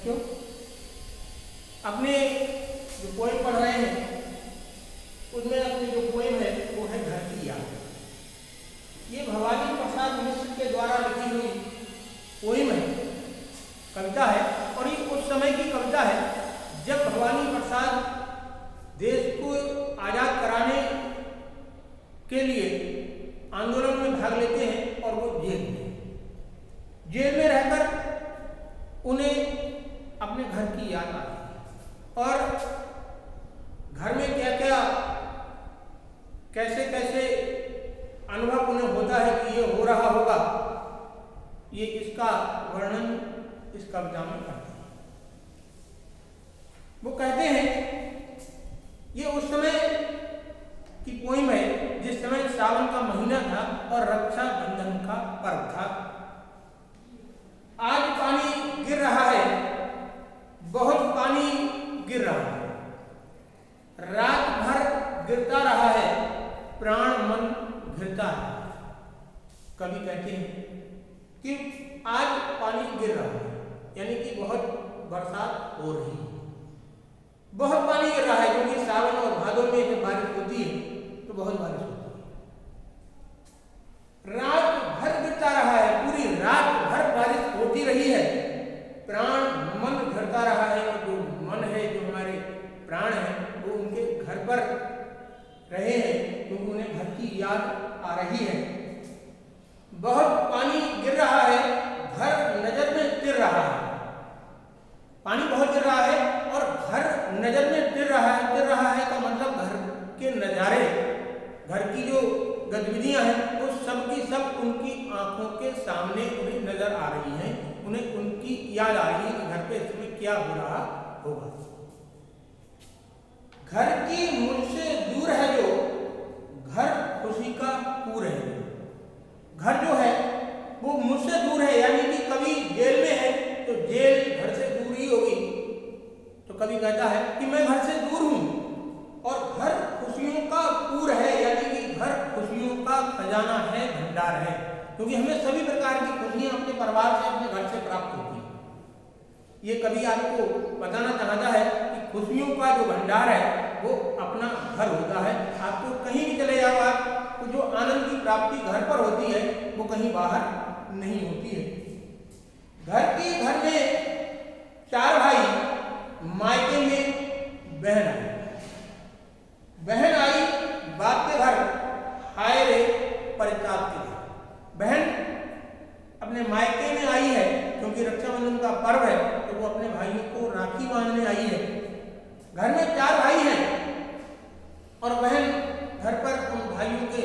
क्यों? अपने जो पोएम पढ़ रहे हैं उसमें अपनी जो पोएम है वो है घर की याद। ये भवानी प्रसाद मिश्र के द्वारा लिखी हुई पोएम है, कविता है, और ये उस समय की कविता है जब भवानी प्रसाद देश को आज़ाद कराने के लिए आंदोलन में भाग लेते हैं और वो जेल में रहकर उन्हें अपने घर की याद आती है और घर में क्या क्या कैसे कैसे अनुभव उन्हें होता है कि ये हो रहा होगा, ये इसका वर्णन इस कविता में करते हैं। वो कहते हैं ये उस समय की पोएम है जिस समय सावन का महीना था और रक्षाबंधन का पर्व था। आज पानी गिर रहा है, बहुत पानी गिर रहा है, रात भर गिरता रहा है, प्राण मन घिरता है। कवि कहते हैं कि आज पानी गिर रहा है, यानी कि बहुत बरसात हो रही है, बहुत पानी गिर रहा है, क्योंकि सावन और भादों में जब बारिश होती है तो बहुत बारिश होती है। रात भर गिरता रहा है, पूरी रात भर बारिश होती रही है, प्राण मन घिरता रहा है, और जो मन है, जो हमारे प्राण है, वो उनके घर पर रहे हैं क्योंकि उन्हें घर की याद आ रही है। बहुत पानी गिर रहा है, घर नजर में तिर रहा है, पानी बहुत गिर रहा है और घर नजर में तिर रहा है का मतलब घर के नज़ारे, घर की जो गतिविधियां हैं वो सब की सब उनकी आंखों के सामने उन्हें नजर आ रही हैं, उन्हें उनकी याद आ रही है कि घर पे इसमें क्या हो रहा होगा। घर की मुझसे दूर है जो, घर खुशी का पूर है। घर जो है वो मुझसे दूर है, यानी कि कभी जेल में है तो जेल घर से दूर ही होगी, तो कभी कहता है कि मैं घर से दूर हूं, और घर खुशियों का पूर है, यानी कि घर खुशियों का खजाना है, भंडार है, क्योंकि हमें सभी प्रकार की खुशियां अपने परिवार से, अपने घर से प्राप्त होती हैं। ये कभी आपको बताना चाहता है कि खुशियों का जो भंडार है वो अपना घर होता है। आपको कहीं भी चले जाओ, आपको जो आनंद की प्राप्ति घर पर होती है वो कहीं बाहर नहीं होती है। घर में 4 भाई, मायके में बहन आई बाप के घर, हाय रे परिताप के घर। बहन अपने मायके में आई है क्योंकि रक्षाबंधन का पर्व है, तो वो अपने भाइयों को राखी बांधने आई है। घर में 4 भाई हैं और बहन घर पर उन भाइयों के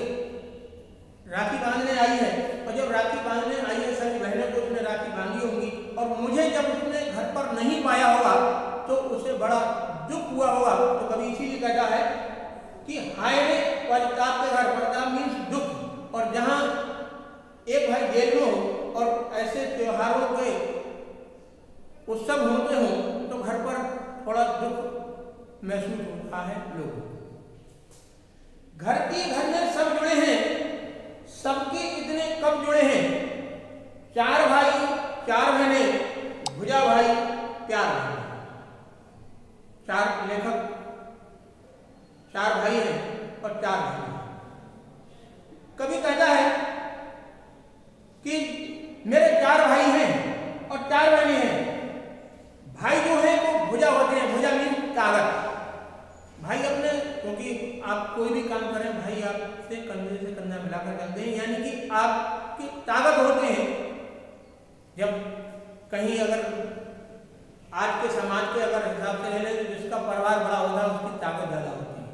राखी बांधने आई है, और जब राखी बांधने आई है सभी बहनों को उसने राखी बांधी होंगी, और मुझे जब उसने घर पर नहीं पाया होगा तो उसे बड़ा दुख हुआ होगा। तो कभी इसीलिए कहता है कि हाय रे परिताप के घर, परिताप मीन्स दुख, और जहां एक भाई जेल में हो और ऐसे त्योहारों के उत्सव होते हो तो घर पर थोड़ा दुख महसूस होता है लोगों को। घर में सब जुड़े हैं, सबके इतने कब जुड़े हैं, 4 भाई 4 बहनें, भुजा भाई प्यार भाई। 4 लेखक, 4 भाई हैं और 4 बहनें। कभी कहता है कि मेरे 4 भाई हैं और 4 बहनें हैं। भाई जो है वो भुजा होते हैं, भुजा मीन ताकत। भाई अपने, क्योंकि आप कोई भी काम करें भाई आपसे कंधे से कंधा मिलाकर चलते हैं, यानी कि आपकी ताकत होते हैं। जब कहीं अगर आज के समाज के अगर हिसाब से ले लें तो जिसका परिवार बड़ा होता है उसकी ताकत ज़्यादा होती है,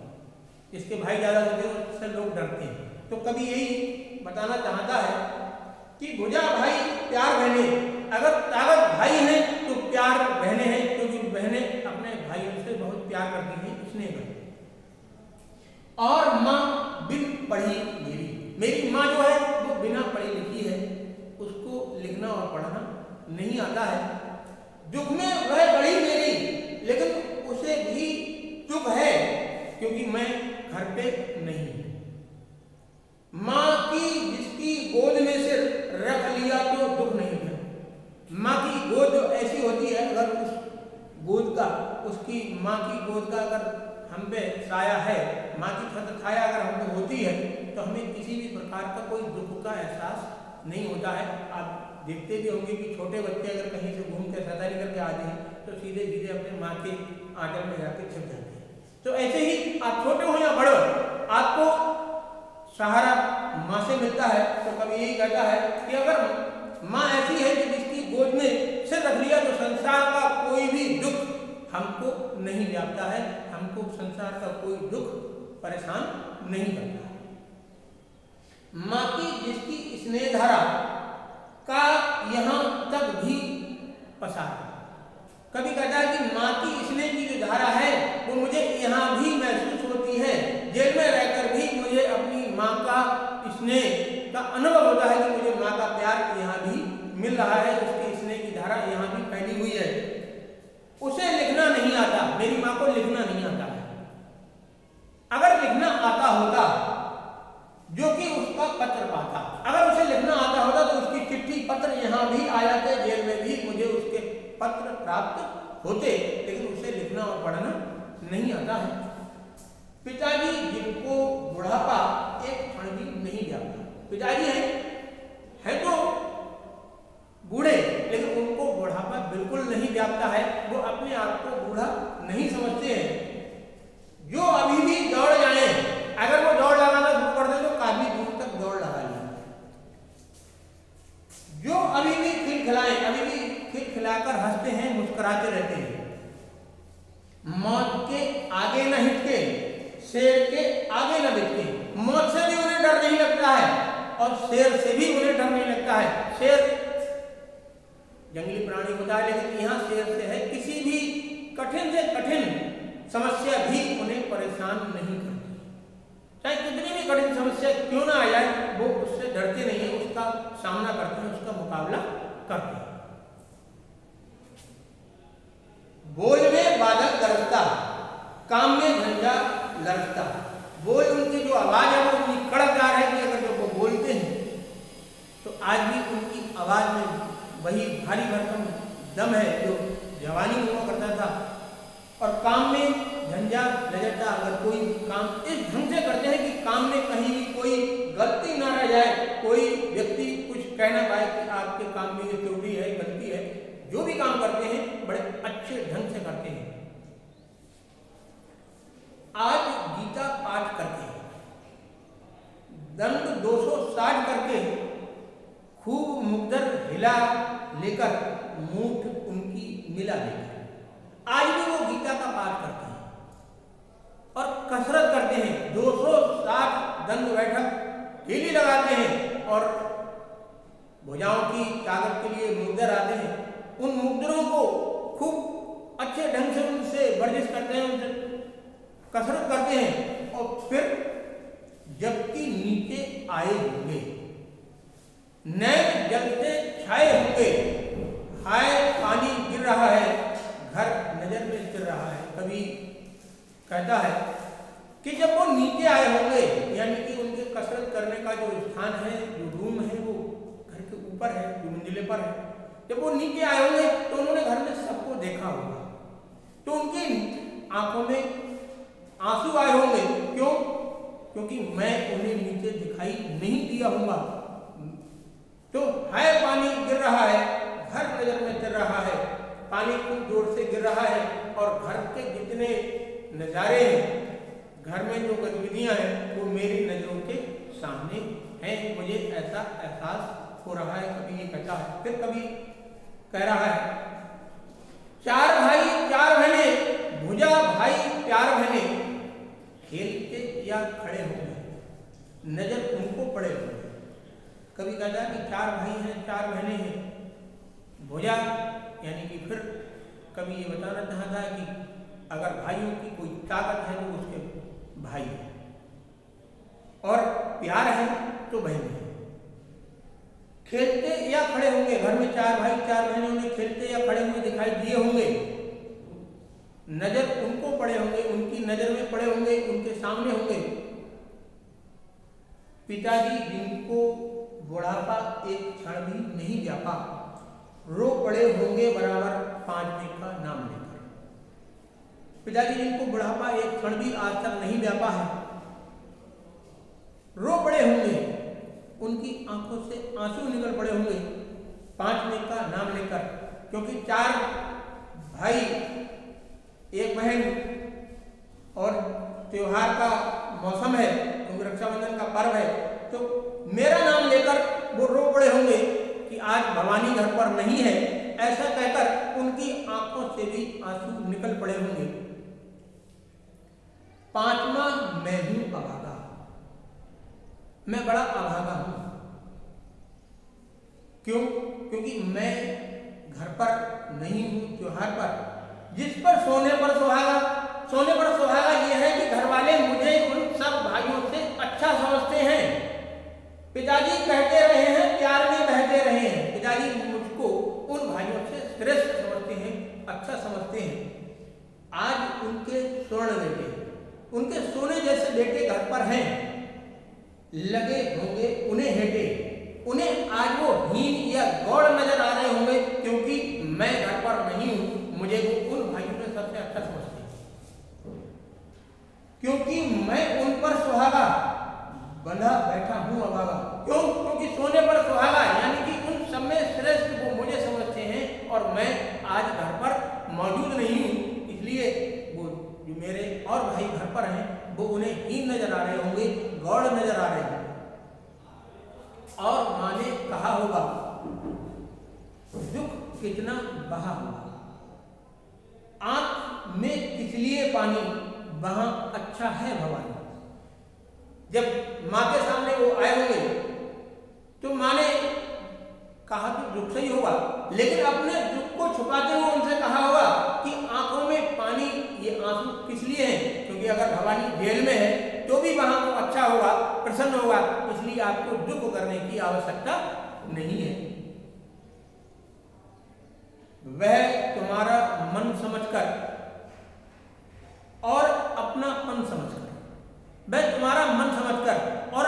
जिसके भाई ज़्यादा होते हैं उससे लोग डरते हैं। तो कभी यही बताना चाहता है कि भुजा भाई प्यार बहनें, अगर ताकत भाई हैं तो प्यार बहनें हैं, क्योंकि बहनें अपने भाइयों से बहुत प्यार करती हैं, स्नेह करती हैं। और माँ बिन पढ़ी मेरी माँ जो है वो बिना पढ़ी लिखी है, उसको लिखना और पढ़ना नहीं आता है। दुख में वह बड़ी मेरी, लेकिन उसे भी दुख है क्योंकि मैं घर पे नहीं। माँ की जिसकी गोद में से रख लिया तो दुख नहीं है। माँ की गोद जो ऐसी होती है, अगर उस गोद का, उसकी माँ की गोद का अगर हम पे साया है, माँ की छाया अगर हम पे होती है, तो हमें किसी भी प्रकार का कोई दुख का एहसास नहीं होता है। आप देखते भी होंगे कि छोटे बच्चे अगर कहीं से घूम के शैतानी करके आते हैं तो सीधे सीधे अपने माँ के आंचल में जाके छिप जाते हैं। तो ऐसे ही आप छोटे हो या बड़े हो, आपको सहारा माँ से मिलता है। तो कभी यही कहता है कि अगर माँ ऐसी है कि जिसकी गोद में सिर रख लिया तो संसार का कोई भी दुख हमको नहीं व्यापता है, हमको संसार का कोई दुख परेशान नहीं करता है। माँ की जिसकी स्नेह धारा का यहाँ तक भी पसार, कभी कहता है कि माँ की स्नेह की जो धारा है वो मुझे यहाँ भी महसूस होती है। जेल में रहकर भी मुझे अपनी माँ का स्नेह का अनुभव होता है कि मुझे माँ का प्यार यहाँ भी मिल रहा है, उसकी स्नेह की धारा यहाँ भी फैली हुई है। उसे लिखना नहीं आता, मेरी माँ को लिखना नहीं आता है। अगर लिखना आता होता जो कि उसका पत्र पाता, अगर उसे लिखना आता होता तो उसकी चिट्ठी पत्र यहाँ भी आ जाते, जेल में भी मुझे उसके पत्र प्राप्त होते, लेकिन उसे लिखना और पढ़ना नहीं आता है। पिताजी जिनको बुढ़ापा एक क्षण भी नहीं जाता, पिताजी है तो बूढ़े, लेकिन उनको बुढ़ापा बिल्कुल नहीं व्यापता है, वो अपने आप को बूढ़ा नहीं समझते हैं। जो अभी भी दौड़ जाए, अगर वो दौड़ लगाना शुरू कर दे तो काफी दूर तक दौड़ लगा लें। जो अभी भी खिलखिलाए, अभी भी खिलखिलाकर हंसते हैं, मुस्कुराते रहते हैं, मौत के आगे न हिचके, शेर के आगे न बिचके। मौत से भी उन्हें डर नहीं लगता है और शेर से भी उन्हें डर नहीं लगता है। शेर जंगली प्राणी होता है, लेकिन यहाँ शेर से है, किसी भी कठिन से कठिन समस्या भी उन्हें परेशान नहीं करती। चाहे कितनी भी कठिन समस्या क्यों ना आ जाए, वो उससे डरते नहीं है, उसका सामना करते हैं, उसका मुकाबला करते हैं। बोल में बादल गरजता, काम में झंझा लड़ता। बोल उनकी जो आवाज है वो इतनी कड़कदार है कि अगर जब वो बोलते हैं तो आज भी उनकी आवाज में वही भारी भरकम दम है जो जवानी में हुआ करता था। और काम में झंझा लजटता, अगर कोई काम इस ढंग से करते हैं कि काम में कहीं भी कोई गलती ना रह जाए, कोई व्यक्ति कुछ कहना पाए कि आपके काम में ये त्रुटि है, गलती है। जो भी काम करते हैं बड़े अच्छे ढंग से करते हैं। आज गीता पाठ करके, दंड 260 करके, खूब मुग्धर हिला लेकर, मूठ उनकी मिला लेकर, आज भी वो गीता का पाठ करते हैं और कसरत करते हैं। 260 दंड बैठक डेली लगाते हैं और भुजाओं की ताकत के लिए मुग्धर आते हैं। उन मुग्धरों को खूब अच्छे ढंग से उनसे वर्जिश करते हैं, उनसे कसरत करते हैं। और फिर जबकि नीचे आए होंगे, नैन जल से छाए होंगे, हाय पानी गिर रहा है, घर नजर में गिर रहा है। कभी कहता है कि जब वो नीचे आए होंगे, यानी कि उनके कसरत करने का जो स्थान है, जो रूम है, वो घर के ऊपर है, जो मंजिले पर है। जब वो नीचे आए होंगे तो उन्होंने घर में सबको देखा होगा, तो उनकी आंखों में आंसू आए होंगे। क्यों? क्योंकि मैं उन्हें नीचे दिखाई नहीं दिया हूँगा। तो हाय पानी गिर रहा है, घर नजर में गिर रहा है, पानी खूब जोर से गिर रहा है और घर के जितने नज़ारे हैं, घर में जो गतिविधियां हैं, वो मेरी नज़रों के सामने हैं। मुझे ऐसा एहसास हो रहा है। कभी ये कहता है, फिर कभी कह रहा है, चार भाई चार बहनें, भुजा भाई प्यार बहनें, खेलते या खड़े होंगे, नजर उनको पड़े होंगे। कभी कहता है कि चार भाई हैं, चार बहनें हैं, भुजा यानी कि फिर कभी ये बताना चाहता है कि अगर भाइयों की कोई ताकत है तो उसके भाई है, और प्यार है तो बहन है। खेलते या खड़े होंगे, घर में चार भाई चार बहनें उन्हें खेलते या खड़े हुए दिखाई दिए होंगे, नजर उनको पड़े होंगे, उनकी नजर में पड़े होंगे, उनके सामने होंगे। पिताजी जिनको बुढ़ापा एक क्षण भी नहीं व्यापा, रो पड़े होंगे बराबर 5 मिनट का नाम लेकर। पिताजी जिनको बुढ़ापा एक क्षण भी आज तक नहीं व्यापा है, रो पड़े होंगे, उनकी आंखों से आंसू निकल पड़े होंगे पांचवें का नाम लेकर, क्योंकि 4 भाई 1 बहन और त्योहार का मौसम है, क्योंकि रक्षाबंधन का पर्व है, तो मेरा नाम लेकर वो रो पड़े होंगे कि आज भवानी घर पर नहीं है, ऐसा कहकर उनकी आंखों से भी आंसू निकल पड़े होंगे। 5वां, मैं हूं अभागा, मैं बड़ा अभागा हूं। क्यों? क्योंकि मैं घर पर नहीं हूं त्योहार पर। जिस पर सोने पर सुहागा, सोने पर सुहागा यह है कि घर वाले मुझे उन सब भाइयों से अच्छा समझते हैं। पिताजी कहते रहे हैं, प्यार में बहते रहे हैं, पिताजी मुझको उन भाइयों से श्रेष्ठ समझते हैं, अच्छा समझते हैं। आज उनके स्वर्ण बेटे, उनके सोने जैसे बेटे घर पर हैं, लगे होंगे उन्हें हेटे, उन्हें आज वो हीन या गौड़ नजर आ रहे होंगे, क्योंकि मैं घर पर नहीं हूं, मुझे वो उन भाइयों में सबसे अच्छा समझते हैं, क्योंकि मैं उन पर सुहागा बंधा बैठा हूं अभागा। क्यों? क्योंकि सोने पर सुहागा यानी कि उन सब में श्रेष्ठ वो मुझे समझते हैं और मैं आज घर पर मौजूद नहीं हूं, इसलिए वो जो मेरे और भाई घर पर हैं वो उन्हें हीन नजर आ रहे होंगे, गौड़ नजर आ रहे होंगे। और माँ ने कहा होगा, दुख कितना बहा होगा, आंख में किस लिए पानी, वहां अच्छा है भवानी। जब माँ के सामने वो आए होंगे तो माँ ने कहा तो दुख सही होगा, लेकिन अपने दुख को छुपाते हुए उनसे कहा होगा कि आंखों में पानी, ये आंसू किस लिए हैं? क्योंकि अगर भवानी जेल में है तो भी वहां को अच्छा होगा, प्रसन्न होगा, इसलिए आपको दुख करने की आवश्यकता नहीं है। वह तुम्हारा मन समझकर और अपनापन समझकर, वह तुम्हारा मन समझकर और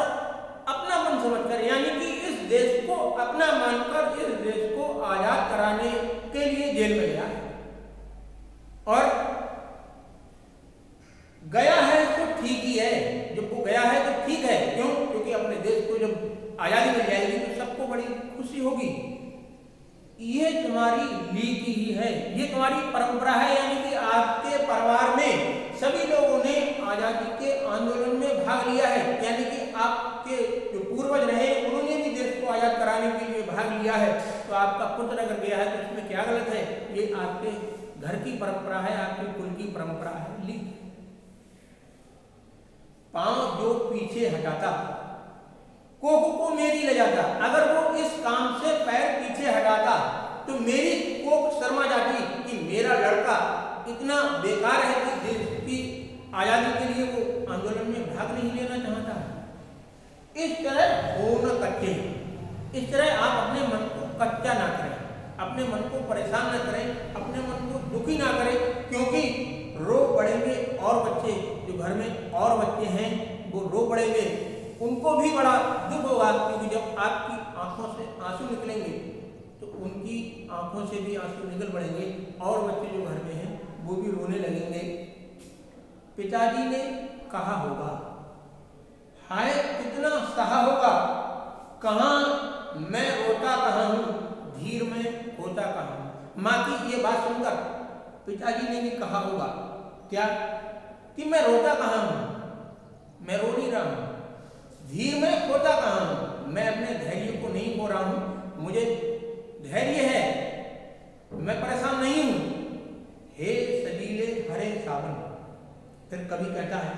अपना मन समझकर, यानी कि इस देश को अपना मानकर इस देश को आजाद कराने के लिए जेल में गया है। और गया है तो ठीक ही है, जब वो गया है तो ठीक है। क्यों? क्योंकि अपने देश को जब आजादी मिल जाएगी तो सबको बड़ी खुशी होगी। ये तुम्हारी नीति ही है, ये तुम्हारी परंपरा है, यानी कि आपके परिवार में सभी लोगों ने आजादी के आंदोलन में भाग लिया है, यानी कि आपके जो पूर्वज रहे उन्होंने भी देश को आजाद कराने के लिए भाग लिया है। तो आपका पुत्र अगर गया है तो इसमें क्या गलत है? ये आपके घर की परंपरा है, आपके कुल की परंपरा है। ली पांव जो पीछे हटाता, कोख को मेरी ले जाता। अगर वो इस काम से पैर पीछे हटाता तो मेरी कोख शर्मा जाती कि मेरा लड़का इतना बेकार है कि देश की आजादी के लिए वो आंदोलन में भाग नहीं लेना चाहता। इस तरह हो न कच्चे, इस तरह आप अपने मन को कच्चा ना करें, अपने मन को परेशान न करें, अपने मन को दुखी ना करें, क्योंकि रो पड़ेंगे और बच्चे, जो घर में और बच्चे हैं वो रो पड़ेंगे, उनको भी बड़ा दुख होगा, क्योंकि जब आपकी आंखों से आंसू निकलेंगे तो उनकी आंखों से भी आंसू निकल पड़ेंगे और बच्चे जो घर में हैं वो भी रोने लगेंगे। पिताजी ने कहा होगा, हाय कितना सहा होगा, कहाँ मैं रोता कहाँ हूँ, धीर में होता कहाँ हूँ। माँ की ये बात सुनकर पिताजी ने भी कहा होगा क्या कि मैं रोता कहाँ हूँ, मैं रो नहीं रहा हूँ, धीर में खोता कहाँ हूँ, मैं अपने धैर्य को नहीं खो रहा हूँ, मुझे धैर्य है, मैं परेशान नहीं हूँ। हे सजीले हरे सावन, फिर कभी कहता है,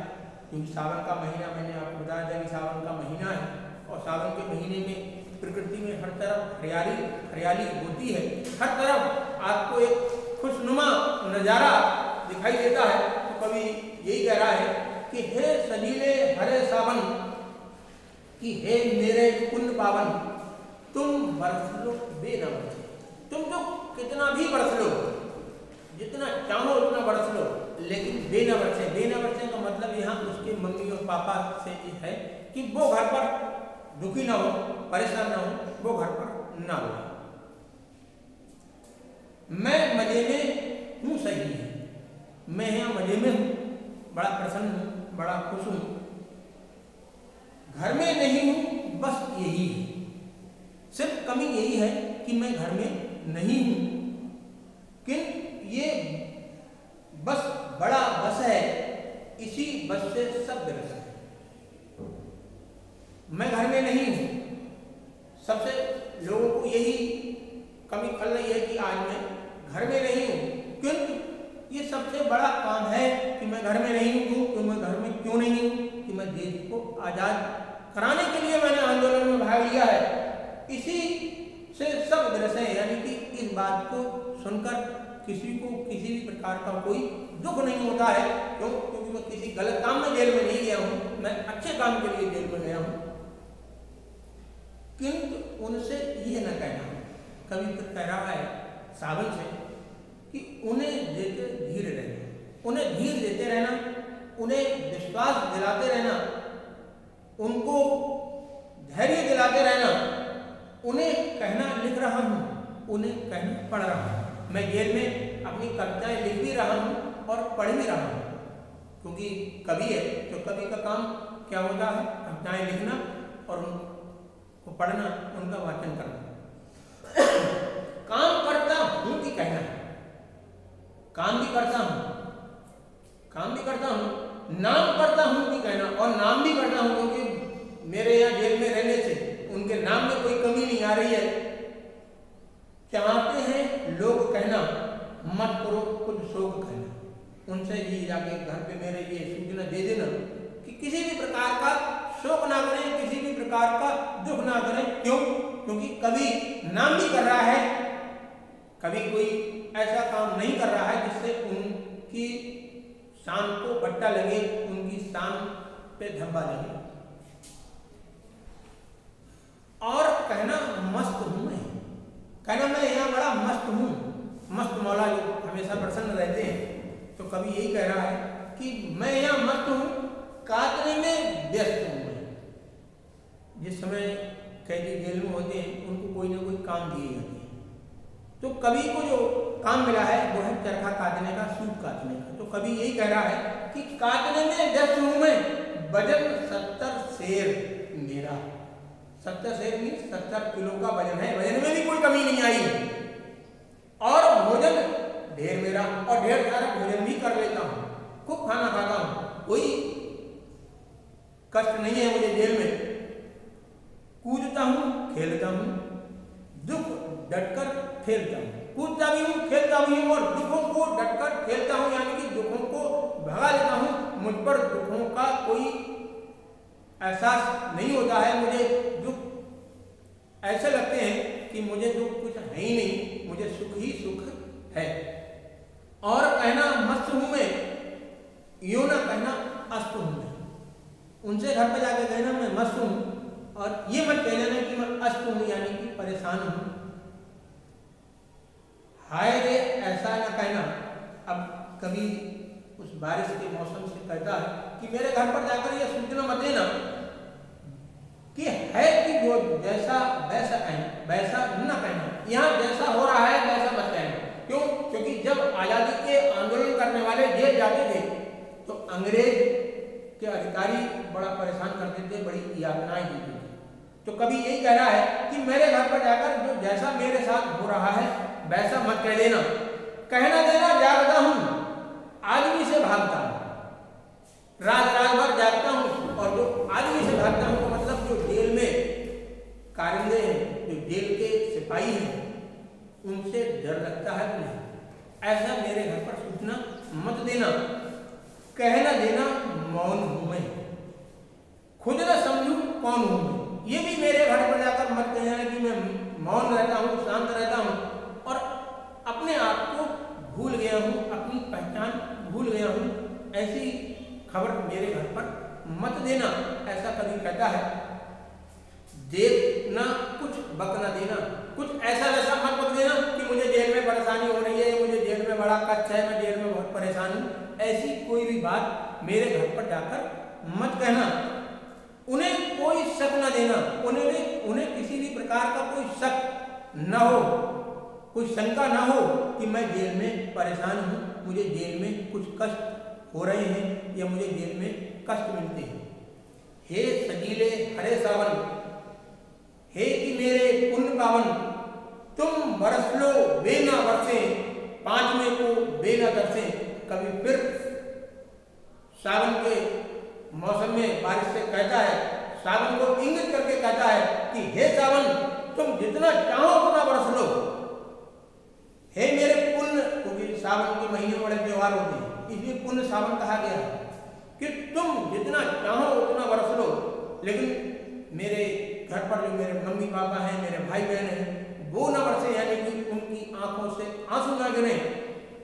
क्योंकि सावन का महीना मैंने आपको बताया था कि सावन का महीना है और सावन के महीने में प्रकृति में हर तरफ हरियाली हरियाली होती है, हर तरफ आपको एक खुशनुमा नज़ारा दिखाई देता है। तो कभी यही कह रहा है कि हे सजीले हरे सावन, कि हे मेरे पुण्य पावन, तुम बरस लो बेना बरसे, तुम तो कितना भी बरस लो, जितना चाहो उतना बरस लो, लेकिन बेना बरसे। बेना बरसे का मतलब यहाँ उसके मम्मी और पापा से है कि वो घर पर दुखी ना हो, परेशान ना हो, वो घर पर ना हो। मैं मजे में हूँ सही है, मैं यहाँ मजे में हूँ, बड़ा प्रसन्न हूँ, बड़ा खुश हूँ, घर में नहीं हूँ, बस यही है। सिर्फ कमी यही है कि मैं घर में नहीं हूँ, किंतु ये बस बड़ा बस है, इसी बस से सब ग्रस्त है। मैं घर में नहीं हूँ, सबसे लोगों को यही कमी खल रही है कि आज मैं घर में नहीं हूँ, किंतु ये सबसे बड़ा काम है कि मैं घर में नहीं हूँ। क्यों मैं घर में क्यों नहीं हूँ? कि मैं देश को आज़ाद कराने के लिए मैंने आंदोलन में भाग लिया है। इसी से सब ग्रस्त है, यानी कि इस बात को सुनकर किसी को किसी भी प्रकार का कोई दुख नहीं होता है। क्यों? क्योंकि मैं किसी गलत काम में जेल में नहीं गया हूँ, मैं अच्छे काम के लिए जेल में गया हूँ। किंतु उनसे यह न कहना, कभी फिर कह रहा है सावन से कि उन्हें देते धीर रहना, उन्हें धीर देते रहना, उन्हें विश्वास दिलाते रहना, उनको धैर्य दिलाते रहना। उन्हें कहना लिख रहा हूँ, उन्हें कहना पढ़ रहा हूँ। मैं जेल में अपनी कविताएं लिख भी रहा हूँ और पढ़ भी रहा हूँ, क्योंकि कवि है तो कवि का काम क्या होता है? कविताएं लिखना और उनको पढ़ना, उनका वाचन करना। काम करता हूँ कि कहना, काम भी करता हूँ, नाम करता हूँ कि कहना, और नाम भी करता हूँ, क्योंकि मेरे यहाँ जेल में रहने से उनके नाम में कोई कमी नहीं आ रही है। चाहते हैं लोग कहना, मत करो कुछ शोक कहना। उनसे ये जाके घर पे मेरे ये सूचना दे देना कि किसी भी प्रकार का शोक ना करें, किसी भी प्रकार का दुख ना करें। क्यों? क्योंकि कभी नाम भी कर रहा है, कभी कोई ऐसा काम नहीं कर रहा है जिससे उनकी शान को बट्टा लगे, उनकी शान पे धब्बा लगे। और कहना मस्त हूं मैं, कहना मैं यहाँ बड़ा मस्त हूँ। मस्त मौला जो हमेशा प्रसन्न रहते हैं, तो कभी यही कह रहा है कि मैं यहाँ मस्त हूँ, काटने में व्यस्त हूँ मैं। जिस समय कैदी जेल में होते हैं उनको कोई ना कोई काम दिए जाते हैं, तो कवि को जो काम मिला है वो है चरखा काटने का, सूत काटने का। तो कवि यही कह रहा है कि काटने में व्यस्त हूँ मैं, वजन 70 सेर मेरा। 70 सेर मीन्स 70 किलो का वजन है, वजन में भी कोई कमी नहीं आई। और भोजन ढेर मेरा, और ढेर सारा भोजन भी कर लेता हूँ, खूब खाना खाता हूँ, कोई कष्ट नहीं है मुझे जेल में। कूदता हूँ, खेलता हूँ, दुख डटकर खेलता हूँ। कूदता भी हूँ, खेलता भी हूँ, और दुखों को डटकर खेलता हूँ, यानी कि दुखों को भगा लेता हूँ। मुझ पर दुखों का कोई एहसास नहीं होता है। मुझे दुख ऐसे लगते हैं कि मुझे दुख कुछ है ही नहीं, मुझे सुख ही सुख है। और कहना मस्त हूँ मैं, यूं ना कहना अस्त हूँ मैं। उनसे घर पर जाके कहना मैं मस्त हूँ, और ये मत कह लेना कि मैं अस्त हूँ, यानी कि परेशान हूँ। हाय रे ऐसा ना कहना। अब कभी उस बारिश के मौसम से कहता है कि मेरे घर पर जाकर यह सूचना मत देना कि है कि जो जैसा वैसा कहना, वैसा न कहना। यहाँ जैसा हो रहा है वैसा मत कहना। क्यों? क्योंकि जब आज़ादी के आंदोलन करने वाले जेल जाते थे तो अंग्रेज के अधिकारी बड़ा परेशान करते थे, बड़ी यातनाएं देते थे। तो कभी यही कह रहा है कि मेरे घर पर जाकर जो जैसा मेरे साथ हो रहा है वैसा मत कह देना। कहना देना जागता हूँ, आदमी से भागता हूँ, रात भर जागता हूँ, और जो आदमी से भागता हूँ तो मतलब जो जेल में कारिंदे हैं, जो जेल के सिपाही हैं, उनसे डर लगता है मुझे। ऐसा मेरे घर पर सूचना मत देना। कहना देना मौन हूँ मैं, खुद न समझू कौन हूँ मैं। ये भी मेरे घर पर जाकर मत कहना कि मैं मौन रहता हूँ, शांत रहता हूँ, और अपने आप को भूल गया हूँ, अपनी पहचान भूल गया हूँ। ऐसी खबर मेरे घर पर मत देना। ऐसा कभी कहता है। देखना कुछ बकना देना, कुछ ऐसा वैसा मत देना कि मुझे जेल में परेशानी हो रही है, मुझे जेल में बड़ा कष्ट है, मैं जेल में बहुत परेशान हूँ। ऐसी कोई भी बात मेरे घर पर जाकर मत कहना। उन्हें कोई शक न देना, उन्हें किसी भी प्रकार का कोई शक न हो, कोई शंका न हो कि मैं जेल में परेशान हूँ, मुझे जेल में कुछ कष्ट हो रहे हैं या मुझे जेल में कष्ट मिलते हैं। हे सजीले हरे सावन, हे कि मेरे पुण्य पावन, तुम बरस लो बेना बरसे, पांचवे को बेना दरसे। कभी फिर सावन के मौसम में बारिश से कहता है, सावन को इंगित करके कहता है कि हे सावन, तुम जितना चाहो उतना बरस लो। हे मेरे पुण्य, क्योंकि सावन के महीने में बड़े त्योहार होते हैं, इसलिए पुण्य सावन कहा गया है कि तुम जितना चाहो उतना बरस लो, लेकिन मेरे घर पर जो मेरे मम्मी पापा हैं, मेरे भाई बहन हैं, वो न बरसे, यानी कि उनकी आंखों से आंसू ना गिरे।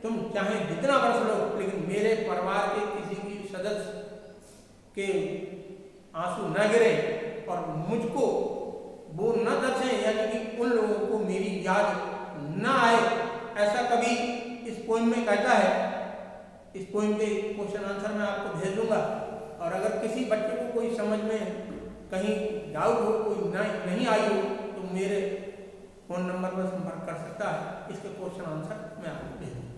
तुम चाहे जितना बरस लो, लेकिन मेरे परिवार के किसी भी सदस्य के आंसू न गिरे और मुझको वो न दर्शे, यानी कि उन लोगों को मेरी याद न आए। ऐसा कभी इस पोइम में कहता है। इस पोइम के क्वेश्चन आंसर मैं आपको भेज दूंगा, और अगर किसी बच्चे को कोई समझ में कहीं डाउट हो, कोई नहीं आई हो, तो मेरे फ़ोन नंबर पर संपर्क कर सकता है। इसके क्वेश्चन आंसर मैं आपको भेज दूँगा।